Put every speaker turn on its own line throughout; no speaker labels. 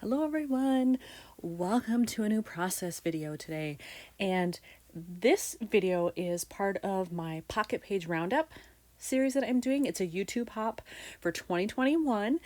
Hello everyone, welcome to a new process video today, and this video is part of my Pocket Page Roundup series that I'm doing. It's a YouTube hop for 2021,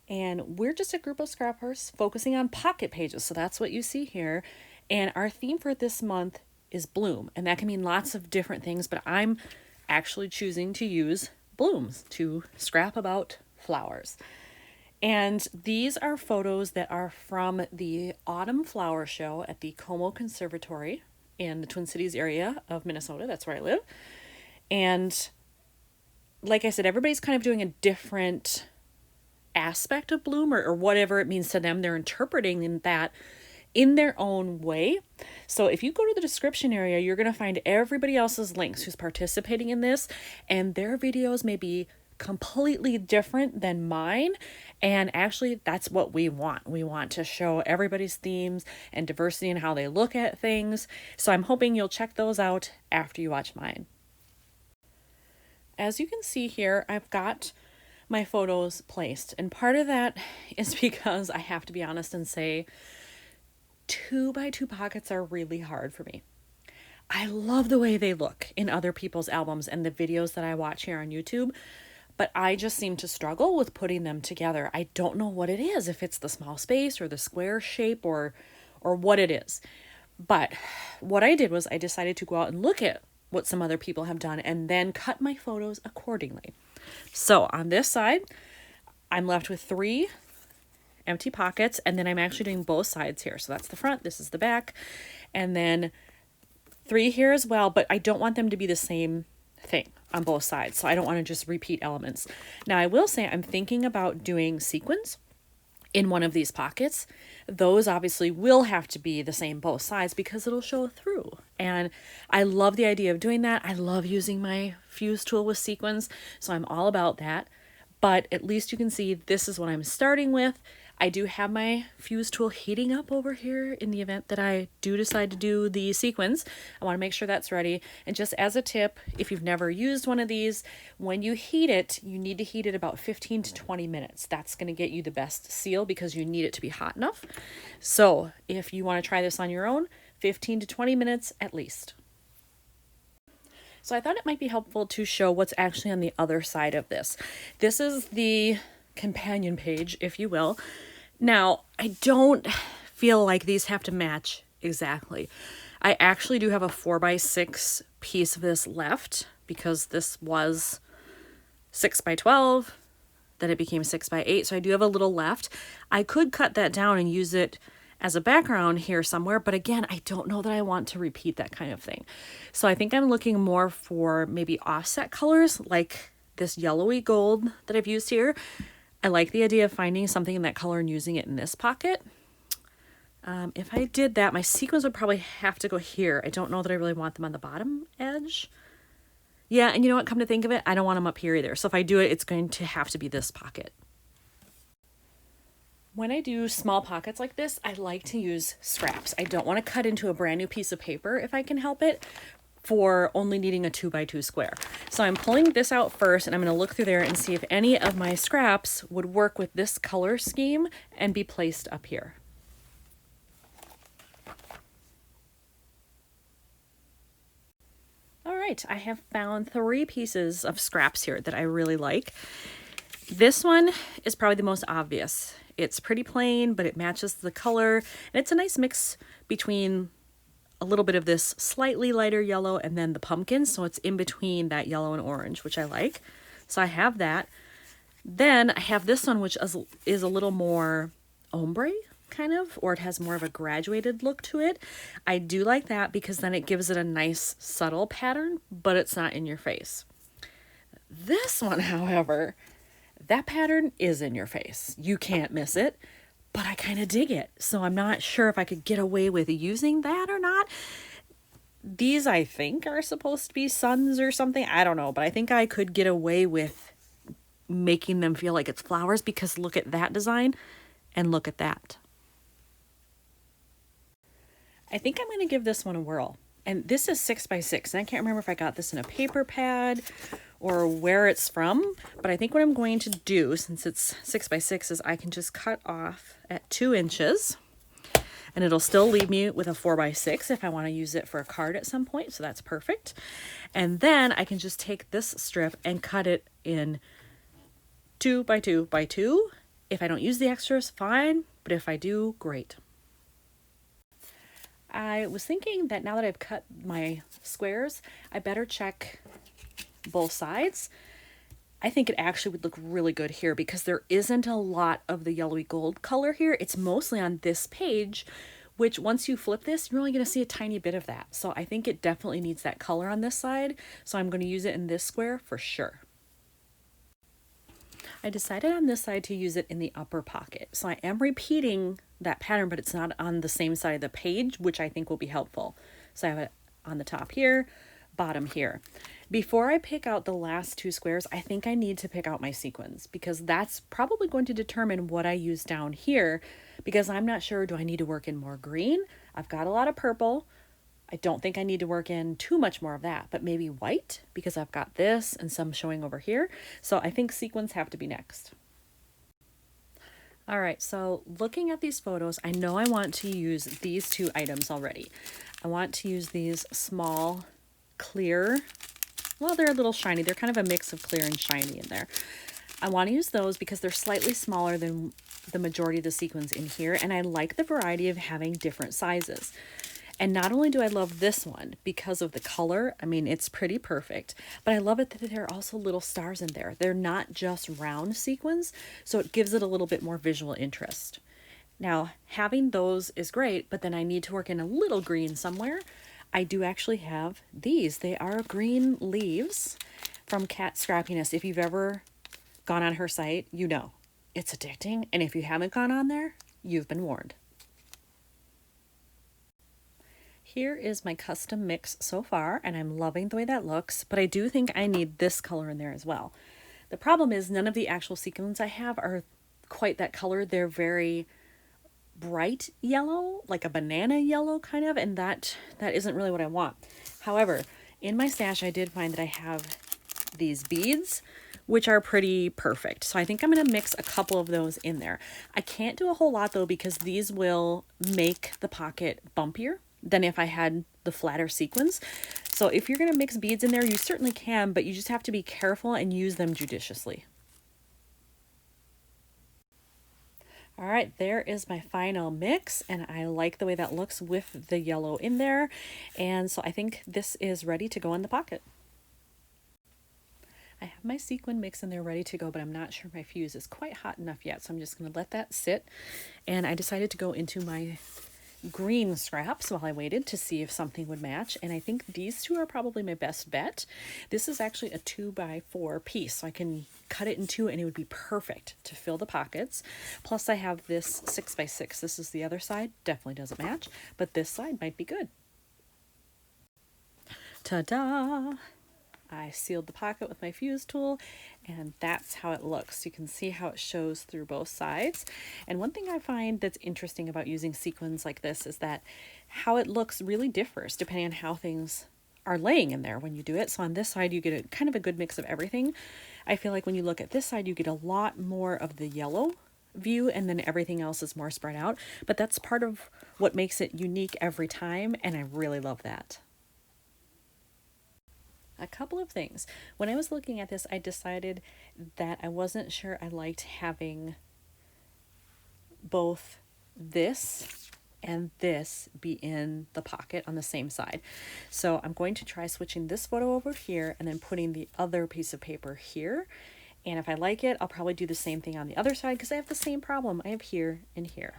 and we're just a group of scrappers focusing on pocket pages, so that's what you see here. And our theme for this month is bloom, and that can mean lots of different things, but I'm actually choosing to use blooms to scrap about flowers. And these are photos that are from the Autumn Flower Show at the Como Conservatory in the Twin Cities area of Minnesota. That's where I live. And like I said, everybody's kind of doing a different aspect of bloom or whatever it means to them. They're interpreting that in their own way. So if you go to the description area, you're going to find everybody else's links who's participating in this, and their videos may be completely different than mine. And actually, that's what we want. We want to show everybody's themes and diversity in how they look at things. So I'm hoping you'll check those out after you watch mine. As you can see here, I've got my photos placed, and part of that is because I have to be honest and say 2x2 pockets are really hard for me. I love the way they look in other people's albums and the videos that I watch here on YouTube, but I just seem to struggle with putting them together. I don't know what it is, if it's the small space or the square shape or what it is. But what I did was I decided to go out and look at what some other people have done and then cut my photos accordingly. So on this side, I'm left with 3 empty pockets, and then I'm actually doing both sides here. So that's the front, this is the back, and then 3 here as well, but I don't want them to be the same thing on both sides. So I don't want to just repeat elements. Now I will say I'm thinking about doing sequins in one of these pockets. Those obviously will have to be the same both sides because it'll show through. And I love the idea of doing that. I love using my fuse tool with sequins, so I'm all about that. But at least you can see this is what I'm starting with. I do have my fuse tool heating up over here in the event that I do decide to do the sequins. I want to make sure that's ready. And just as a tip, if you've never used one of these, when you heat it, you need to heat it about 15 to 20 minutes. That's going to get you the best seal because you need it to be hot enough. So if you want to try this on your own, 15 to 20 minutes at least. So I thought it might be helpful to show what's actually on the other side of this. This is the companion page, if you will. Now, I don't feel like these have to match exactly. I actually do have a 4x6 piece of this left because this was 6x12, then it became 6x8, so I do have a little left. I could cut that down and use it as a background here somewhere, but again, I don't know that I want to repeat that kind of thing. So I think I'm looking more for maybe offset colors like this yellowy gold that I've used here. I like the idea of finding something in that color and using it in this pocket. If I did that, my sequins would probably have to go here. I don't know that I really want them on the bottom edge. Yeah, and you know what, come to think of it, I don't want them up here either. So if I do it, it's going to have to be this pocket. When I do small pockets like this, I like to use scraps. I don't want to cut into a brand new piece of paper if I can help it, for only needing a 2x2 square. So I'm pulling this out first, and I'm going to look through there and see if any of my scraps would work with this color scheme and be placed up here. All right, I have found 3 pieces of scraps here that I really like. This one is probably the most obvious. It's pretty plain, but it matches the color, and it's a nice mix between a little bit of this slightly lighter yellow and then the pumpkin, so it's in between that yellow and orange, which I like. So I have that. Then I have this one, which is a little more ombre kind of, or it has more of a graduated look to it. I do like that because then it gives it a nice subtle pattern, but it's not in your face. This one, however, that pattern is in your face. You can't miss it. But I kind of dig it. So I'm not sure if I could get away with using that or not. These, I think, are supposed to be suns or something. I don't know, but I think I could get away with making them feel like it's flowers because look at that design and look at that. I think I'm going to give this one a whirl. And this is 6x6. And I can't remember if I got this in a paper pad or where it's from, but I think what I'm going to do, since it's 6x6, is I can just cut off at 2 inches, and it'll still leave me with a 4x6 if I want to use it for a card at some point, so that's perfect. And then I can just take this strip and cut it in 2x2x2. If I don't use the extras, fine, but if I do, great. I was thinking that now that I've cut my squares, I better check both sides. I think it actually would look really good here because there isn't a lot of the yellowy gold color here. It's mostly on this page, which once you flip this, you're only going to see a tiny bit of that. So I think it definitely needs that color on this side. So I'm going to use it in this square for sure. I decided on this side to use it in the upper pocket. So I am repeating that pattern, but it's not on the same side of the page, which I think will be helpful. So I have it on the top here, bottom here. Before I pick out the last 2 squares, I think I need to pick out my sequins because that's probably going to determine what I use down here, because I'm not sure, do I need to work in more green? I've got a lot of purple. I don't think I need to work in too much more of that, but maybe white because I've got this and some showing over here. So I think sequins have to be next. All right, so looking at these photos, I know I want to use these 2 items already. I want to use these small clear, well, they're a little shiny. They're kind of a mix of clear and shiny in there. I want to use those because they're slightly smaller than the majority of the sequins in here, and I like the variety of having different sizes. And not only do I love this one because of the color, I mean, it's pretty perfect, but I love it that there are also little stars in there. They're not just round sequins, so it gives it a little bit more visual interest. Now, having those is great, but then I need to work in a little green somewhere. I do actually have these. They are green leaves from Cat Scrappiness. If you've ever gone on her site, you know it's addicting. And if you haven't gone on there, you've been warned. Here is my custom mix so far, and I'm loving the way that looks, but I do think I need this color in there as well. The problem is none of the actual sequins I have are quite that color. They're very bright yellow, like a banana yellow kind of, and that isn't really what I want. However, in my stash, I did find that I have these beads, which are pretty perfect. So I think I'm going to mix a couple of those in there. I can't do a whole lot though, because these will make the pocket bumpier than if I had the flatter sequins. So if you're going to mix beads in there, you certainly can, but you just have to be careful and use them judiciously. All right, there is my final mix, and I like the way that looks with the yellow in there. And so I think this is ready to go in the pocket. I have my sequin mix in there ready to go, but I'm not sure my fuse is quite hot enough yet. So I'm just going to let that sit. And I decided to go into my green scraps while I waited to see if something would match, and I think these 2 are probably my best bet. This is actually a 2x4 piece, so I can cut it in 2 and it would be perfect to fill the pockets. Plus I have this 6x6. This is the other side, definitely doesn't match, but this side might be good. Ta-da! I sealed the pocket with my fuse tool, and that's how it looks. You can see how it shows through both sides. And one thing I find that's interesting about using sequins like this is that how it looks really differs depending on how things are laying in there when you do it. So on this side, you get a kind of a good mix of everything. I feel like when you look at this side, you get a lot more of the yellow view, and then everything else is more spread out. But that's part of what makes it unique every time, and I really love that. A couple of things. When I was looking at this, I decided that I wasn't sure I liked having both this and this be in the pocket on the same side. So I'm going to try switching this photo over here and then putting the other piece of paper here. And if I like it, I'll probably do the same thing on the other side because I have the same problem I have here and here.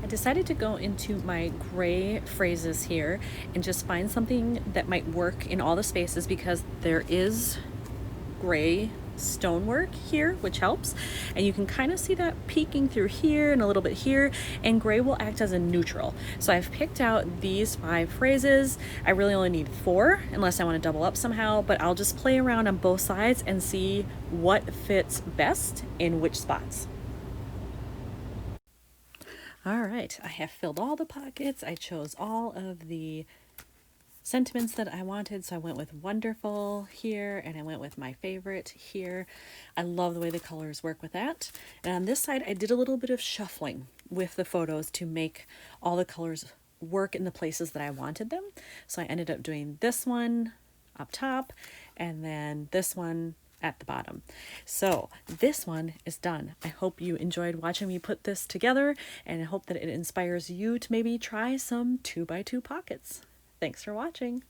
I decided to go into my gray phrases here and just find something that might work in all the spaces because there is gray stonework here, which helps. And you can kind of see that peeking through here and a little bit here, and gray will act as a neutral. So I've picked out these 5 phrases. I really only need 4 unless I want to double up somehow, but I'll just play around on both sides and see what fits best in which spots. All right, I have filled all the pockets. I chose all of the sentiments that I wanted. So I went with wonderful here, and I went with my favorite here. I love the way the colors work with that. And on this side, I did a little bit of shuffling with the photos to make all the colors work in the places that I wanted them. So I ended up doing this one up top and then this one at the bottom. So this one is done. I hope you enjoyed watching me put this together, and I hope that it inspires you to maybe try some 2x2 pockets. Thanks for watching.